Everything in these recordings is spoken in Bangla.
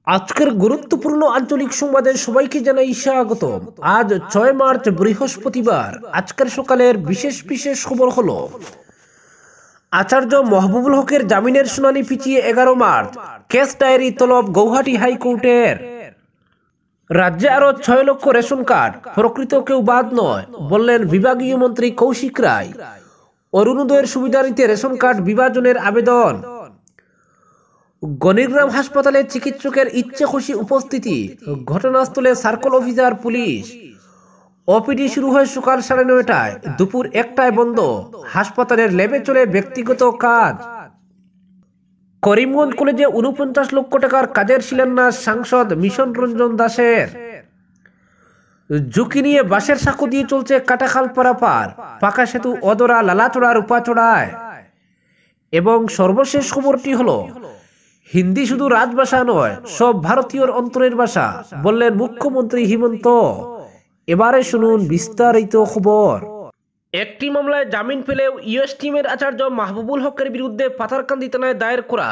আজকের গুরুত্বপূর্ণ আঞ্চলিক সংবাদে সবাইকে জানাই স্বাগতম। আজ 6 মার্চ বৃহস্পতিবার। আজকের সকালের বিশেষ বিশেষ খবর হলো, আচার্য মাহবুবুল হকের জামিনের শুনানি পিছিয়ে 11 মার্চ, কেস ডায়েরি তলব গৌহাটি হাইকোর্টের। রাজ্যে আরো 6 লক্ষ রেশন কার্ড, প্রকৃত কেউ বাদ নয় বললেন বিভাগীয় মন্ত্রী কৌশিক রায়। অরুণোদয়ের সুবিধা নিতে রেশন কার্ড বিভাজনের আবেদন। গণিগ্রাম হাসপাতালে চিকিৎসকের ইচ্ছে খুশি উপস্থিতি, ঘটনাস্থলে সার্কেল অফিসার পুলিশ। ওপিডি শুরু হয় সকাল 9:30টায়, দুপুর 1টায় বন্ধ। হাসপাতালের ল্যাবে চলে ব্যক্তিগত কাজ। করিমগঞ্জ কলেজে 49 লক্ষ টাকার কাজের শিলান্যাস সাংসদ মিশন রঞ্জন দাসের। ঝুঁকি নিয়ে বাসের সাঁকো দিয়ে চলছে কাটাখাল পারাপার, পাকা সেতু অদরা লালাচড়ার উপাচড়ায়। এবং সর্বশেষ খবরটি হলো, হিন্দি শুধু রাজভাষা নয়, সব ভারতীয়র অন্তরের ভাষা বললেন মুখ্যমন্ত্রী হিমন্ত। এবারে শুনুন বিস্তারিত খবর। একটি মামলায় জামিন পেলেও ইউএস টিমের আচার্য মাহবুবুল হকের বিরুদ্ধে পাথারকান্দি থানায় দায়ের করা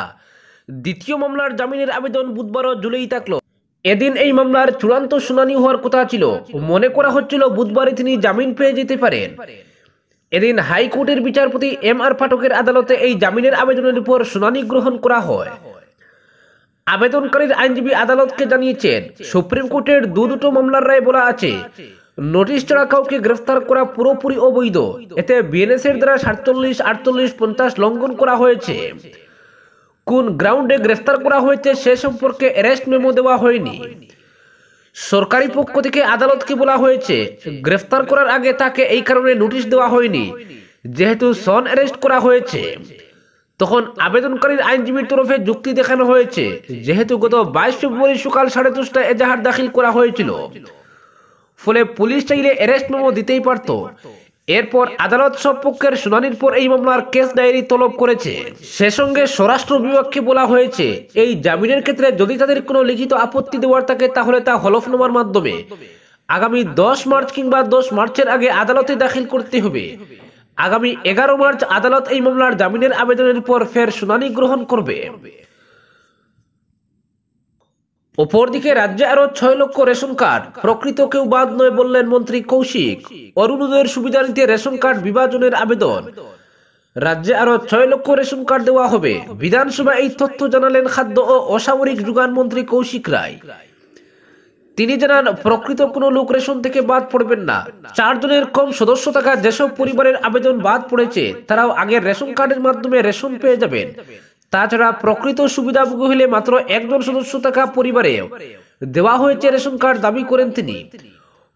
দ্বিতীয় মামলার জামিনের আবেদন বুধবারও ঝুলেই থাকলো। এদিন এই মামলার চূড়ান্ত শুনানি হওয়ার কথা ছিল। মনে করা হচ্ছিল বুধবারে তিনি জামিন পেয়ে যেতে পারেন। এদিন হাইকোর্টের বিচারপতি MR পাঠকের আদালতে এই জামিনের আবেদনের উপর শুনানি গ্রহণ করা হয়। আবেদনকারীর আইনজীবী আদালতকে জানিয়েছেন, সুপ্রিম কোর্টের দুটো মামলার রায় বলা আছে, নোটিশ ছাড়া কাউকে গ্রেফতার করা পুরোপুরি অবৈধ। এতে বিএনএস এর দ্বারা 47, 48, 50 লঙ্ঘন করা হয়েছে। কোন গ্রাউন্ডে গ্রেফতার করা হয়েছে সে সম্পর্কে অ্যারেস্ট মেমো দেওয়া হয়নি। সরকারি পক্ষ থেকে আদালতকে বলা হয়েছে, গ্রেফতার করার আগে তাকে এই কারণে নোটিশ দেওয়া হয়নি যেহেতু সন অ্যারেস্ট করা হয়েছে। তখন আবেদনকারীর আইনজীবীর তরফে যুক্তি দেখানো হয়েছে, যেহেতু গত 22 ফেব্রুয়ারি সকাল 10:30টায় এজাহার দাখিল করা হয়েছিল, ফলে পুলিশ চাইলে অ্যারেস্ট মেমো দিতেই পারত। এরপর আদালত সব পক্ষের শুনানির পর এই মামলার কেস ডায়েরি তলব করেছে। সে সঙ্গে স্বরাষ্ট্র বিভাগকে বলা হয়েছে, এই জামিনের ক্ষেত্রে যদি তাদের কোনো লিখিত আপত্তি দেওয়ার থাকে তাহলে তা হলফনামার মাধ্যমে আগামী 10 মার্চ কিংবা 10 মার্চের আগে আদালতে দাখিল করতে হবে। আগামী 11 মার্চ আদালত এই মামলার জামিনের আবেদনের পর ফের শুনানি গ্রহণ করবে। অপরদিকে রাজ্যে আরো 6 লক্ষ রেশন কার্ড, প্রকৃত কেউ বাদ নয় বললেন মন্ত্রী কৌশিক। অরুণোদয়ের সুবিধা নিতে রেশন কার্ড বিভাজনের আবেদন। রাজ্যে আরো 6 লক্ষ রেশন কার্ড দেওয়া হবে। বিধানসভায় এই তথ্য জানালেন খাদ্য ও অসামরিক যোগান মন্ত্রী কৌশিক রায়। তিনি জানান, প্রকৃত কোনো লোক রেশন থেকে বাদ পড়বেন না। 4 জনের কম সদস্য থাকা যেসব পরিবারের আবেদন বাদ পড়েছে তারাও আগের রেশন কার্ডের মাধ্যমে রেশন পেয়ে যাবেন। তাছাড়া প্রকৃত সুবিধাভোগী হলে মাত্র 1 জন সদস্য থাকা পরিবারে দেওয়া হয়েছে রেশন কার্ড দাবি করেন তিনি।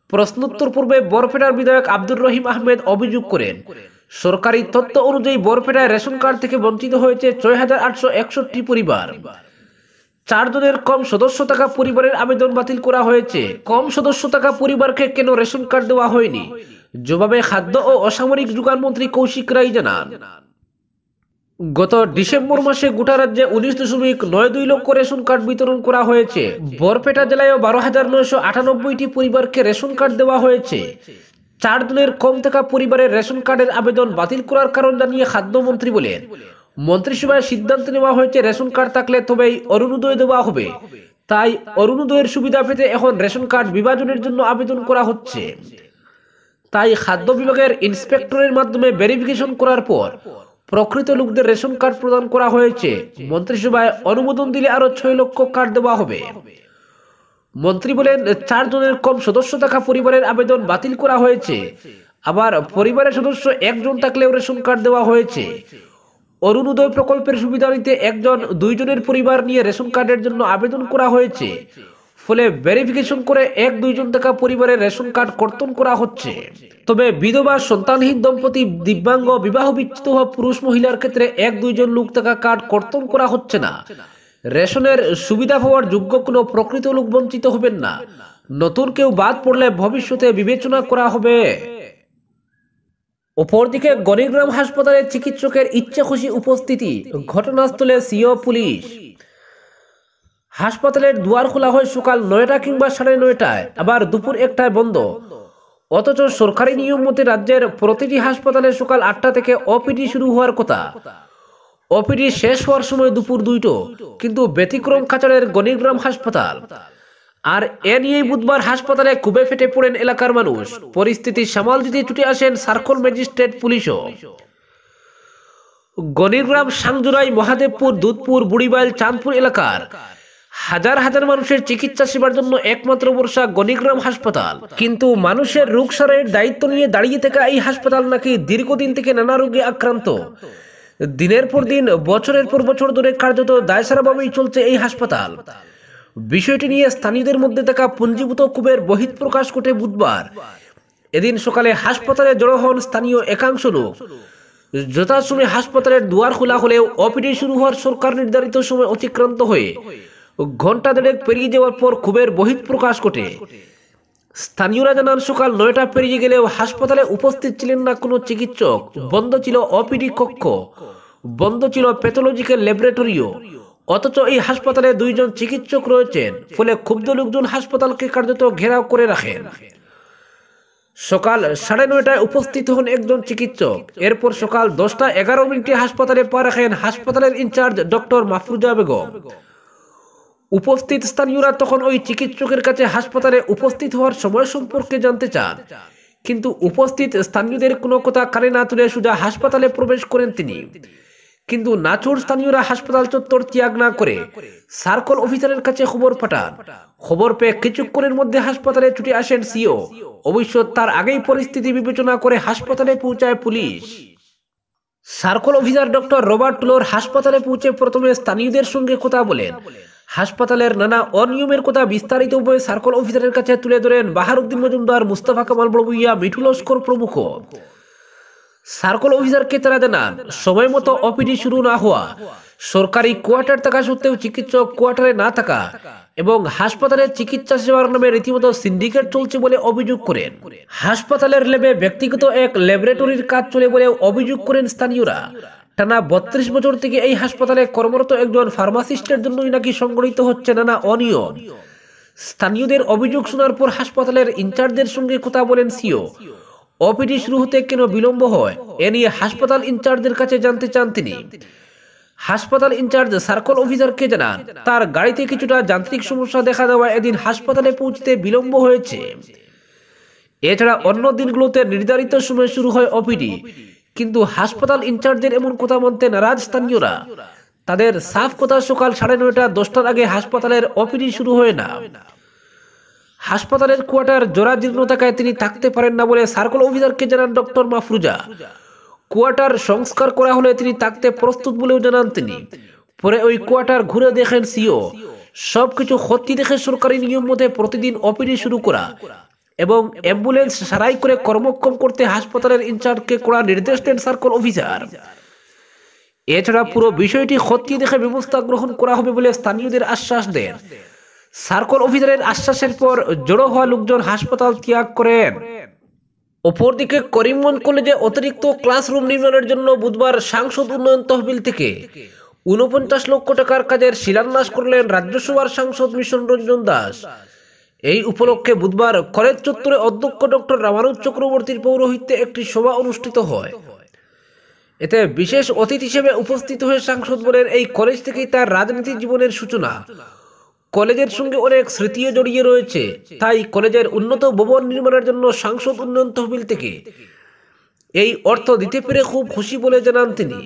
প্রশ্নোত্তর পূর্বে বরপেটার বিধায়ক আব্দুর রহিম আহমেদ অভিযোগ করেন, সরকারি তথ্য অনুযায়ী বরপেটায় রেশন কার্ড থেকে বঞ্চিত হয়েছে 6,861 পরিবার। 4 জনের কম সদস্য থাকা পরিবারের আবেদন বাতিল করা হয়েছে। কম সদস্য থাকা পরিবারকে কেন রেশন কার্ড দেওয়া হয়নি, জবাবে খাদ্য ও অসামরিক যোগান মন্ত্রী কৌশিক রায় জানান, গত ডিসেম্বর মাসে গোটা রাজ্যে 19.92 লক্ষ রেশন কার্ড বিতরণ করা হয়েছে। বরপেটা জেলায়ও 12,998টি পরিবারকে রেশন কার্ড দেওয়া হয়েছে। 4 জনের কম থাকা পরিবারের রেশন কার্ডের আবেদন বাতিল করার কারণ জানিয়ে খাদ্যমন্ত্রী বলেন, মন্ত্রিসভায় সিদ্ধান্ত নেওয়া হয়েছে রেশন কার্ড থাকলে তবেই অরুণোদয় দেওয়া হবে। তাই অরুণোদয়ের সুবিধা পেতে এখন রেশন কার্ড বিভাজনের জন্য আবেদন করা হচ্ছে। তাই খাদ্য বিভাগের ইন্সপেক্টরের মাধ্যমে ভেরিফিকেশন করার পর প্রকৃত লোকদের রেশন কার্ড প্রদান করা হয়েছে। মন্ত্রিসভায় অনুমোদন দিলে আরো 6 লক্ষ কার্ড দেওয়া হবে। মন্ত্রী বলেন, 4 জনের কম সদস্য থাকা পরিবারের আবেদন বাতিল করা হয়েছে। আবার পরিবারের সদস্য 1 জন থাকলেও রেশন কার্ড দেওয়া হয়েছে। অরুণোদয় প্রকল্পের সুবিধা নিতে 1 জন 2 জনের পরিবার নিয়ে রেশন কার্ডের জন্য আবেদন করা হয়েছে। ফলে ভেরিফিকেশন করে 1-2 জন থাকা পরিবারের রেশন কার্ড কর্তন করা হচ্ছে। তবে বিধবা, সন্তানহীন দম্পতি, দিব্যাঙ্গ, বিবাহ বিচ্ছিন্ন হওয়া পুরুষ মহিলার ক্ষেত্রে 1-2 জন লোক থাকা কার্ড কর্তন করা হচ্ছে না। রেশনের সুবিধা পাওয়ার যোগ্য কোনো প্রকৃত লোক বঞ্চিত হবেন না। নতুন কেউ বাদ পড়লে ভবিষ্যতে বিবেচনা করা হবে। অপরদিকে গণিগ্রাম হাসপাতালে চিকিৎসকের ইচ্ছে খুশি উপস্থিতি, ঘটনাস্থলে সিও পুলিশ। হাসপাতালের দুয়ার খোলা হয় সকাল 9টা কিংবা 9:30টায়, আবার দুপুর 1টায় বন্ধ। অথচ সরকারি নিয়ম মতে রাজ্যের প্রতিটি হাসপাতালে সকাল 8টা থেকে ওপিডি শুরু হওয়ার কথা। ওপিডি শেষ হওয়ার সময় দুপুর 2টো, কিন্তু ব্যতিক্রম কাছাড়ের গণিগ্রাম হাসপাতাল। আর এ নিয়েই বুধবার হাসপাতালে কুবে ফেটে পড়েন এলাকার মানুষ। পরিস্থিতি সামাল দিতে ছুটে আসেন সার্কল ম্যাজিস্ট্রেট পুলিশও। গণিগ্রাম, সাংজুরাই, মহাদেবপুর, দুধপুর, বুড়িবাইল, চাঁদপুর এলাকার হাজার হাজার মানুষের চিকিৎসা সেবার জন্য একমাত্র ভরসা গণিগ্রাম হাসপাতাল। কিন্তু মানুষের রোগ সারাইয়ের দায়িত্ব নিয়ে দাঁড়িয়ে থাকা এই হাসপাতাল নাকি দীর্ঘদিন থেকে নানা রোগে আক্রান্ত। দিনের পর দিন, বছরের পর বছর ধরে কার্যত দায়সারাভাবেই চলছে এই হাসপাতাল। বিষয়টি নিয়ে স্থানীয়দের মধ্যে থাকা পুঞ্জীভূত ক্ষোভের বহিঃপ্রকাশ ঘটে বুধবার। এদিন সকালে হাসপাতালে জড়ো হন স্থানীয় একাংশ লোক। যথাসময়ে হাসপাতালের দুয়ার খোলা হলেও ওপিডি শুরু হওয়ার সরকার নির্ধারিত সময় অতিক্রান্ত হয়ে ঘন্টা দেড়েক পেরিয়ে যাওয়ার পর ক্ষোভের বহিঃপ্রকাশ ঘটে। স্থানীয়রা জানান, সকাল 9টা পেরিয়ে গেলেও হাসপাতালে উপস্থিত ছিলেন না কোনো চিকিৎসক। বন্ধ ছিল ওপিডি কক্ষ, বন্ধ ছিল প্যাথোলজিক্যাল ল্যাবরেটরিও। অথচ এই হাসপাতালে 2 জন চিকিৎসক রয়েছেন। ফলে ক্ষুব্ধ লোকজন হাসপাতালকে কার্যত ঘেরাও করে রাখেন। সকাল 9:30টায় উপস্থিত হন একজন চিকিৎসক। এরপর সকাল 10টা 11 মিনিটে হাসপাতালে পা রাখেন হাসপাতালের ইনচার্জ ডক্টর মাফরুজা বেগম। উপস্থিত স্থানীয়রা তখন ওই চিকিৎসকের কাছে হাসপাতালে উপস্থিত হওয়ার সময় সম্পর্কে জানতে চান, কিন্তু উপস্থিত স্থানীয়দের কোনো কথা কানে না তুলে সোজা হাসপাতালে প্রবেশ করেন তিনি। কিন্তু নাচুর স্থানীয়রা হাসপাতাল চত্বর ত্যাগ না করে সার্কল অফিসারের কাছে খবর পাঠান। খবর পেয়ে কিছুক্ষণের মধ্যে হাসপাতালে ছুটে আসেন সিও। অবশ্য তার আগেই পরিস্থিতি বিবেচনা করে হাসপাতালে পৌঁছায় পুলিশ। সার্কল অফিসার ডক্টর রবার্ট টুলোর হাসপাতালে পৌঁছে প্রথমে স্থানীয়দের সঙ্গে কথা বলেন। হাসপাতালের নানা অনিয়মের কথা বিস্তারিতভাবে সার্কল অফিসারের কাছে তুলে ধরেন বাহারুদ্দিন মজুমদার, মুস্তাফা কামাল বড়ভূইয়া, মিঠু লস্কর প্রমুখ। সার্কল অফিসারকে তারা জানান, সময় মতো ওপিডি শুরু না হওয়া, সরকারি কোয়ার্টার থাকা সত্ত্বেও চিকিৎসক কোয়ার্টারে না থাকা এবং হাসপাতালের চিকিৎসা সেবার নামে রীতিমতো সিন্ডিকেট চলছে বলে অভিযোগ করেন। হাসপাতালের ল্যাবে ব্যক্তিগত এক ল্যাবরেটরির কাজ চলে বলে অভিযোগ করেন স্থানীয়রা। টানা 32 বছর থেকে এই হাসপাতালে কর্মরত একজন ফার্মাসিস্টের জন্যই নাকি সংগঠিত হচ্ছে নানা অনিয়ম। স্থানীয়দের অভিযোগ শোনার পর হাসপাতালের ইনচার্জদের সঙ্গে কথা বলেন সিও। ওপিডি শুরু হতে কেন বিলম্ব হয় এ নিয়ে হাসপাতাল ইনচার্জের কাছে জানতে চান তিনি। হাসপাতাল ইনচার্জ সার্কল অফিসারকে জানান, তার গাড়িতে কিছুটা যান্ত্রিক সমস্যা দেখা দেওয়া এদিন হাসপাতালে পৌঁছতে বিলম্ব হয়েছে। এছাড়া অন্য দিনগুলোতে নির্ধারিত সময় শুরু হয় ওপিডি, কিন্তু হাসপাতাল ইনচার্জের এমন কথা মানতে নারাজ স্থানীয়রা। তাদের সাফ কথা, সকাল 9:30 10টার আগে হাসপাতালের ওপিডি শুরু হয় না। হাসপাতালের কোয়ার্টার জরাজীর্ণ থাকায় তিনি থাকতে পারেন না বলে সার্কল অফিসারকে জানান ডক্টর মাফরুজা। কোয়ার্টার সংস্কার করা হলে তিনি থাকতে প্রস্তুত বলেও জানান তিনি। পরে ওই কোয়ার্টার ঘুরে দেখেন সিও। সবকিছু খতিয়ে দেখে সরকারি নিয়ম মতে প্রতিদিন ওপিডি শুরু করা এবং অ্যাম্বুলেন্স সারাই করে কর্মক্ষম করতে হাসপাতালের ইনচার্জকে কড়া নির্দেশ দেন সার্কল অফিসার। এছাড়া পুরো বিষয়টি খতিয়ে দেখে ব্যবস্থা গ্রহণ করা হবে বলে স্থানীয়দের আশ্বাস দেন। সার্কল অফিসারের আশ্বাসের পর জড়ো হওয়া লোকজন হাসপাতাল ত্যাগ করেন। অপরদিকে করিমগঞ্জ কলেজে অতিরিক্ত ক্লাসরুম নির্মাণের জন্য বুধবার সাংসদ উন্নয়ন তহবিল থেকে 49 লক্ষ টাকার কাজের শিলান্যাস করলেন রাজ্যসভার সাংসদ মিশন রঞ্জন দাস। এই উপলক্ষে বুধবার কলেজ চত্বরে অধ্যক্ষ ডক্টর রামানুজ চক্রবর্তীর পৌরোহিত্যে একটি সভা অনুষ্ঠিত হয়। এতে বিশেষ অতিথি হিসেবে উপস্থিত হয়ে সাংসদ বলেন, এই কলেজ থেকেই তার রাজনীতি জীবনের সূচনা। কলেজের সঙ্গে অনেক স্মৃতিও জড়িয়ে রয়েছে, তাই কলেজের উন্নত ভবন নির্মাণের জন্য সাংসদ উন্নয়ন তহবিল থেকে এই অর্থ দিতে পেরে খুব খুশি বলে জানান তিনি।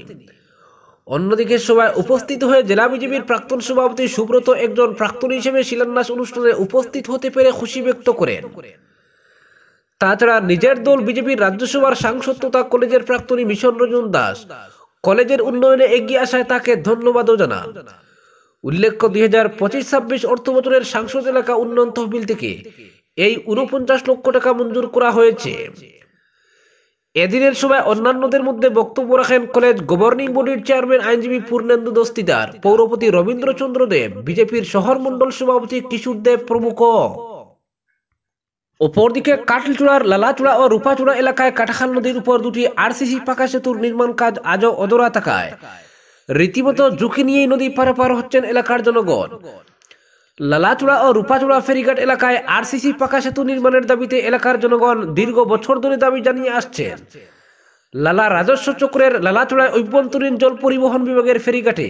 অন্যদিকে সভায় উপস্থিত হয়ে জেলা বিজেপির প্রাক্তন সভাপতি সুব্রত একজন প্রাক্তন হিসেবে শিলান্যাস অনুষ্ঠানে উপস্থিত হতে পেরে খুশি ব্যক্ত করেন। তাছাড়া নিজের দল বিজেপির রাজ্যসভার সাংসদ তথা কলেজের প্রাক্তনী মিশন রঞ্জন দাস কলেজের উন্নয়নে এগিয়ে আসায় তাকে ধন্যবাদও জানান। উল্লেখ্য, 2025-26 অর্থ বছরের সাংসদ এলাকা উন্নয়ন তহবিল থেকে এই 49 লক্ষ টাকা মঞ্জুর করা হয়েছে। এদিনের সভায় অন্যান্যদের মধ্যে বক্তব্য রাখেন কলেজ গভর্নিং বডির চেয়ারম্যান আইনজীবী পূর্ণেন্দু দস্তিদার, পৌরপতি রবীন্দ্রচন্দ্র দেব, বিজেপির শহর মন্ডল সভাপতি কিশোর দেব প্রমুখ। অপরদিকে কাটলচূড়ার লালাচূড়া ও রূপাচূড়া এলাকায় কাটাখাল নদীর উপর 2টি আরসিসি পাকা সেতুর নির্মাণ কাজ আজও অধরা থাকায় রীতিমতো ঝুঁকি নিয়েই নদী পারাপার হচ্ছেন এলাকার জনগণ। লালাচূড়া ও রূপাচূড়া ফেরিঘাট এলাকায় আরসিসি পাকা সেতু নির্মাণের দাবিতে এলাকার জনগণ দীর্ঘ বছর ধরে দাবি জানিয়ে আসছেন। লালা রাজস্ব চক্রের লালাচড়ায় অভ্যন্তরীণ জল পরিবহন বিভাগের ফেরিঘাটে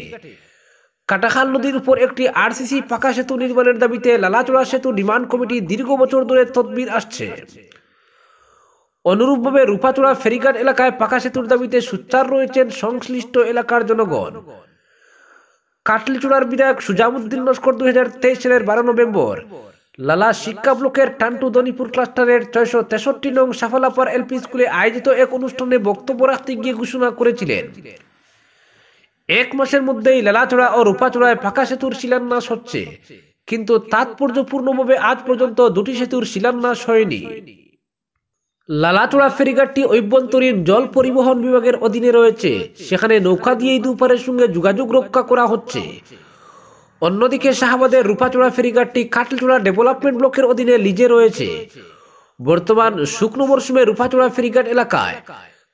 কাটাখাল নদীর উপর একটি আরসিসি পাকা সেতু নির্মাণের দাবিতে লালাচড়া সেতু নির্মাণ কমিটি দীর্ঘ বছর ধরে তদবির আসছে। অনুরূপভাবে রূপাচড়া ফেরিঘাট এলাকায় পাকা সেতুর দাবিতে সোচ্চার রয়েছেন সংশ্লিষ্ট এলাকার জনগণ। কাটলিচূড়ার বিধায়ক সুজামুদ্দিন লস্কর 2023 সালের 12 নভেম্বর লালা শিক্ষা ব্লকের টান্টু দনিপুর ক্লাস্টারের 663 নং সাফালাপার এলপি স্কুলে আয়োজিত এক অনুষ্ঠানে বক্তব্য রাখতে গিয়ে ঘোষণা করেছিলেন, 1 মাসের মধ্যেই লালাচড়া ও রূপাচড়ায় পাকা সেতুর শিলান্যাস হচ্ছে, কিন্তু তাৎপর্যপূর্ণভাবে আজ পর্যন্ত দুটি সেতুর শিলান্যাস হয়নি। লালাচড়া ফেরিঘাটটি অভ্যন্তরীণ জল পরিবহন বিভাগের অধীনে রয়েছে, সেখানে নৌকা দিয়েই দুপারের সঙ্গে যোগাযোগ রক্ষা করা হচ্ছে। অন্যদিকে শাহবাদের রূপাচড়া ফেরিঘাটটি কাটলিচূড়া ডেভেলপমেন্ট ব্লকের অধীনে লিজে রয়েছে। বর্তমান শুকনো মরশুমে রূপাচড়া ফেরিঘাট এলাকায়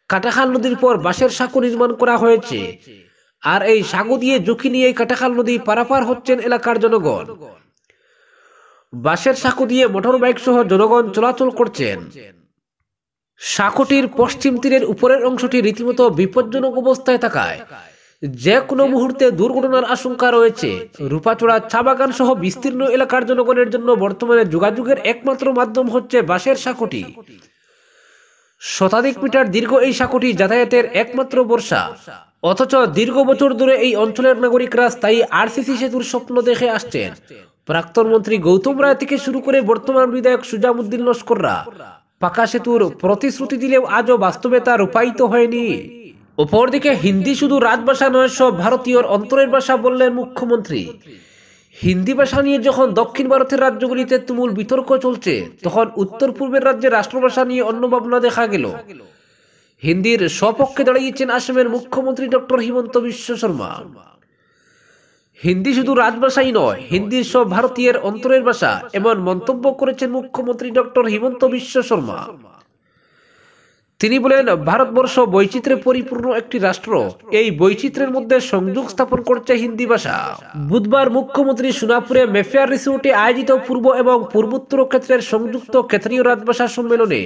কাটাখাল নদীর পর বাঁশের সাঁকো নির্মাণ করা হয়েছে, আর এই সাঁকো দিয়ে ঝুঁকি নিয়ে কাটাখাল নদী পারাপার হচ্ছেন এলাকার জনগণ। বাঁশের সাঁকো দিয়ে মোটর বাইক সহ জনগণ চলাচল করছেন। সাঁকোটির পশ্চিম তীরের উপরের অংশটি রীতিমতো বিপজ্জনক অবস্থায় থাকায় যে কোনো মুহূর্তে দুর্ঘটনার আশঙ্কা রয়েছে। রূপাচড়া চা বাগান সহ বিস্তীর্ণ এলাকার জনগণের জন্য বর্তমানে যোগাযোগের একমাত্র মাধ্যম হচ্ছে বাঁশের সাঁকোটি। শতাধিক মিটার দীর্ঘ এই সাঁকোটি যাতায়াতের একমাত্র ভরসা, অথচ দীর্ঘ বছর ধরে এই অঞ্চলের নাগরিকরা স্থায়ী আরসিসি সেতুর স্বপ্ন দেখে আসছেন। প্রাক্তন মন্ত্রী গৌতম রায় থেকে শুরু করে বর্তমান বিধায়ক সুজামুদ্দিন লস্কররা পাকা সেতুর প্রতিশ্রুতি দিলেও আজও বাস্তবে তা রূপায়িত হয়নি। অপরদিকে হিন্দি শুধু রাজভাষা নয়, সব ভারতীয়র অন্তরের ভাষা বললেন মুখ্যমন্ত্রী। হিন্দি ভাষা নিয়ে যখন দক্ষিণ ভারতের রাজ্যগুলিতে তুমুল বিতর্ক চলছে, তখন উত্তর পূর্বের রাজ্যে রাষ্ট্রভাষা নিয়ে অন্য ভাবনা দেখা গেল। হিন্দির সপক্ষে দাঁড়িয়েছেন আসামের মুখ্যমন্ত্রী ডক্টর হিমন্ত বিশ্ব শর্মা। হিন্দি শুধু রাজভাষাই নয়, হিন্দি সব ভারতীয়ের অন্তরের ভাষা, এমন মন্তব্য করেছেন মুখ্যমন্ত্রী ডক্টর হিমন্ত বিশ্ব শর্মা। তিনি বলেন, ভারতবর্ষ বৈচিত্র্যে পরিপূর্ণ একটি রাষ্ট্র, এই বৈচিত্র্যের মধ্যে সংযোগ স্থাপন করছে হিন্দি ভাষা। বুধবার মুখ্যমন্ত্রী সোনাপুরে মেফেয়ার রিসোর্টে আয়োজিত পূর্ব এবং পূর্বোত্তর ক্ষেত্রের সংযুক্ত ক্ষেত্রীয় রাজভাষা সম্মেলনে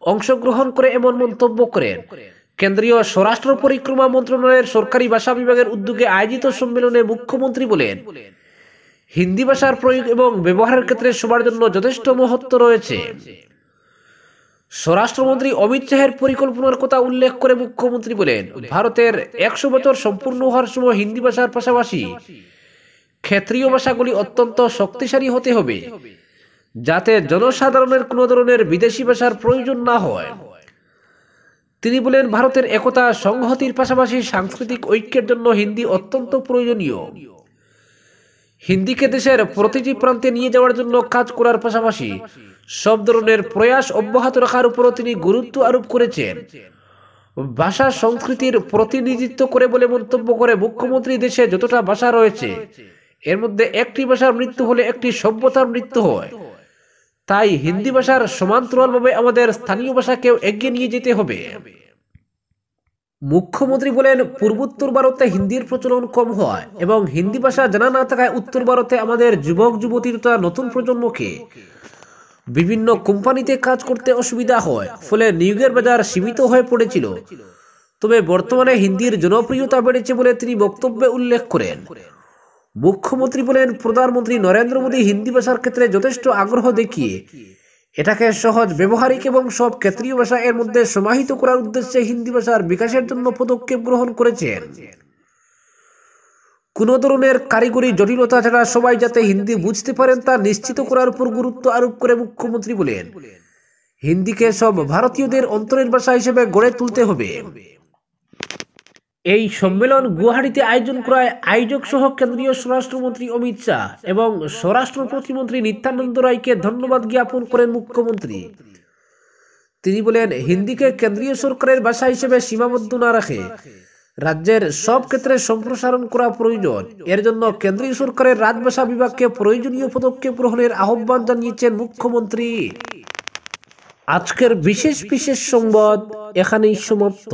অংশগ্রহণ করে এমন মন্তব্য করেন। কেন্দ্রীয় স্বরাষ্ট্র পরিক্রমা মন্ত্রণালয়ের সরকারি ভাষা বিভাগের উদ্যোগে আয়োজিত সম্মেলনে মুখ্যমন্ত্রী বলেন, হিন্দি ভাষার প্রয়োগ এবং ব্যবহারের ক্ষেত্রে সবার জন্য যথেষ্ট মহত্ব রয়েছে। স্বরাষ্ট্রমন্ত্রী অমিত শাহের পরিকল্পনার কথা উল্লেখ করে মুখ্যমন্ত্রী বলেন, ভারতের 100 বছর সম্পূর্ণ হওয়ার সময় হিন্দি ভাষার পাশাপাশি ক্ষেত্রীয় ভাষাগুলি অত্যন্ত শক্তিশালী হতে হবে, যাতে জনসাধারণের কোনো ধরনের বিদেশি ভাষার প্রয়োজন না হয়। তিনি বলেন, ভারতের একতা সংহতির পাশাপাশি সাংস্কৃতিক ঐক্যের জন্য হিন্দি অত্যন্ত প্রয়োজনীয়। হিন্দিকে দেশের প্রতিটি প্রান্তে নিয়ে যাওয়ার জন্য কাজ করার পাশাপাশি সব ধরনের প্রয়াস অব্যাহত রাখার উপরও তিনি গুরুত্ব আরোপ করেছেন। ভাষা সংস্কৃতির প্রতিনিধিত্ব করে বলে মন্তব্য করে মুখ্যমন্ত্রী, দেশে যতটা ভাষা রয়েছে এর মধ্যে একটি ভাষার মৃত্যু হলে একটি সভ্যতার মৃত্যু হয়, তাই হিন্দি ভাষার সমান্তরালভাবে আমাদের স্থানীয় ভাষাকেও এগিয়ে নিয়ে যেতে হবে। মুখ্যমন্ত্রী বলেন, পূর্বোত্তর ভারতে হিন্দির প্রচলন কম হয় এবং হিন্দি ভাষা জানা না থাকায় উত্তর ভারতে আমাদের যুবক যুবতী তথা নতুন প্রজন্মকে বিভিন্ন কোম্পানিতে কাজ করতে অসুবিধা হয়, ফলে নিয়োগের বাজার সীমিত হয়ে পড়েছিল। তবে বর্তমানে হিন্দির জনপ্রিয়তা বেড়েছে বলে তিনি বক্তব্যে উল্লেখ করেন। মুখ্যমন্ত্রী বলেন, প্রধানমন্ত্রী নরেন্দ্র মোদী হিন্দি ভাষার ক্ষেত্রে যথেষ্ট আগ্রহ দেখিয়ে এটাকে সহজ, ব্যবহারিক এবং সব ক্ষেত্রীয় ভাষা এর মধ্যে সমাহিত করার উদ্দেশ্যে হিন্দি ভাষার বিকাশের জন্য পদক্ষেপ গ্রহণ করেছেন। কোনো ধরনের কারিগরি জটিলতা ছাড়া সবাই যাতে হিন্দি বুঝতে পারেন তা নিশ্চিত করার উপর গুরুত্ব আরোপ করে মুখ্যমন্ত্রী বলেন, হিন্দিকে সব ভারতীয়দের অন্তরের ভাষা হিসেবে গড়ে তুলতে হবে। এই সম্মেলন গুয়াহাটিতে আয়োজন করায় আয়োজক সহ কেন্দ্রীয় স্বরাষ্ট্রমন্ত্রী অমিত শাহ এবং স্বরাষ্ট্র প্রতিমন্ত্রী নিত্যানন্দ রায়কে ধন্যবাদ জ্ঞাপন করেন মুখ্যমন্ত্রী। তিনি বলেন, হিন্দিকে কেন্দ্রীয় সরকারের ভাষা হিসেবে সীমাবদ্ধ না রাখে রাজ্যের সব ক্ষেত্রে সম্প্রসারণ করা প্রয়োজন। এর জন্য কেন্দ্রীয় সরকারের রাজভাষা বিভাগকে প্রয়োজনীয় পদক্ষেপ গ্রহণের আহ্বান জানিয়েছেন মুখ্যমন্ত্রী। আজকের বিশেষ সংবাদ এখানেই সমাপ্ত।